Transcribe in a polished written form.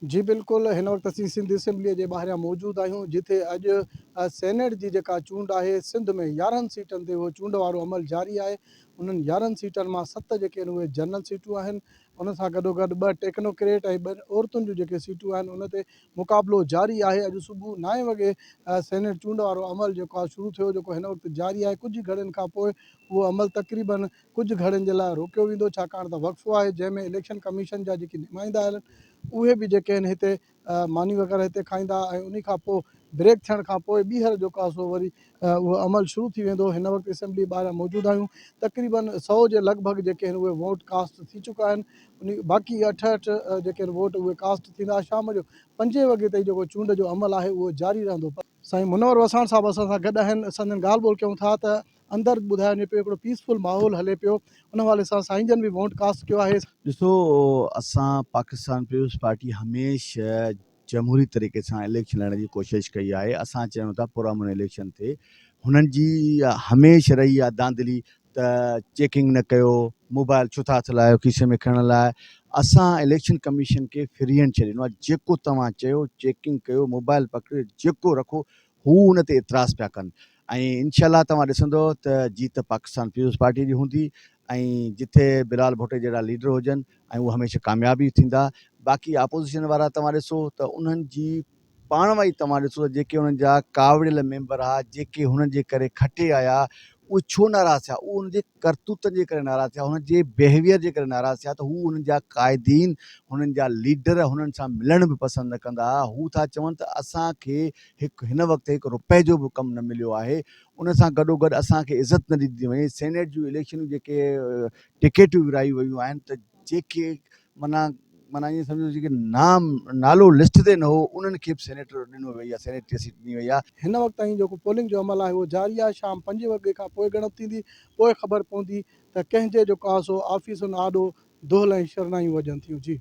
जी बिल्कुल, हिन वक़्तु असीं सिंध असेंबलीअ जे ॿाहिरियां मौजूदु आहियूं, जिथे अॼु सेनेट जी जेका चूंड आहे, सिंध में 11 सीटनि ते उहो चूंड वारो अमल जारी आहे। उन्हनि 11 सीटनि मां 7 जेके आहिनि उहे जनरल सीटूं आहिनि। उन सां गॾोगॾु 2 टेक्नोक्रेट ऐं 2 औरतुनि जूं जेके सीटूं आहिनि, उन ते मुक़ाबिलो जारी आहे। अॼु सुबुह 9 वॻे सेनेट चूंड वारो अमल जेको आहे शुरू थियो, जेको हिन वक़्तु जारी आहे। कुझु घड़ियुनि खां पोइ उहो अमल तक़रीबन कुझु घड़ियुनि जे लाइ रोकियो वेंदो, छाकाणि त वक़्फ़ो आहे, जंहिंमें इलेक्शन कमीशन जा जेके नुमाइंदा आहिनि, उहे बि जेके आहिनि हिते मानी वग़ैरह हिते खाईंदा ऐं उन खां पोइ ब्रेक थियण खां पोइ ॿीहर जेको आहे सो वरी उहो अमल शुरू थी वेंदो। हिन वक़्तु असेंबली ॿाहिरां मौजूदु आहियूं। तक़रीबन 100 जे लॻभॻि जेके आहिनि उहे वोट कास्ट थी चुका आहिनि। उन बाक़ी 68 जेके आहिनि वोट उहे कास्ट थींदा। शाम जो 5 वॻे ताईं जेको चूंड जो अमल आहे उहो जारी रहंदो। साईं मुनवर वसाण साहिबु असां सां गॾु आहिनि। असां ॻाल्हि ॿोल कयूं था त अंदरि ॿुधायो वञे पियो हिकिड़ो पीसफुल माहौल हले पियो, उन हवाले सां साईं जन बि वोट कास्ट कयो आहे। ॾिसो, असां पाकिस्तान पीपुल्स पार्टी हमेशह जमहूरी तरीक़े सां इलेक्शन लड़ण जी कोशिशि कई आहे। असां चाहियूं था पुरअमन इलेक्शन थिए। हुननि जी हमेशह रही आहे दांधली त चेकिंग न कयो, मोबाइल छो था हलायो खीसे में खणण लाइ। असां इलेक्शन कमीशन खे फ्री हैंड छॾे ॾिनो आहे। जेको तव्हां चयो चेकिंग कयो, मोबाइल पकड़े जेको रखो, हू उन ते एतिराज़ पिया कनि। ऐं इनशाला तव्हां ॾिसंदो त जीत पाकिस्तान पीपुल्स पार्टी जी हूंदी। ऐं जिथे बिलाल भुट्टो जहिड़ा लीडर हुजनि ऐं उहे हमेशह कामयाबी थींदा। बाक़ी अपोज़िशन वारा तव्हां ॾिसो त उन्हनि जी पाण वाई तव्हां ॾिसो त जेके हुननि जा कावड़ियल मेंबर हुआ, जेके हुननि जे करे खटे आया, उहे छो नाराज़ थिया? उहे उनजे करतूतनि जे करे नाराज़ थिया, हुननि जे बिहेवियर जे करे नाराज़ थिया। त हू उन्हनि जा क़ाइदीन, हुननि जा लीडर हुननि सां मिलण बि पसंदि न कंदा। हू था चवनि त असांखे हिन वक़्तु 1 रुपए जो बि कमु न मिलियो आहे। उन सां गॾोगॾु असांखे इज़त न ॾिनी वञे। सेनेट जूं इलेक्शनूं जेके टिकेटियूं विरायूं वियूं आहिनि, त जेके माना ईअं सम्झो जेके नालो लिस्ट ते न हो, उन्हनि खे बि सेनेटर ॾिनो वई आहे, सेनेट सीट ॾिनी वई आहे। हिन वक़्तु ताईं जेको पोलिंग जो अमल आहे उहो जारी आहे। शाम 5 वॻे खां पोइ ॻणप थींदी, पोइ ख़बर पवंदी त कंहिंजे जेको आहे सो ऑफिसुनि आॾो दोहल ऐं शरनायूं वॼनि थियूं। जी।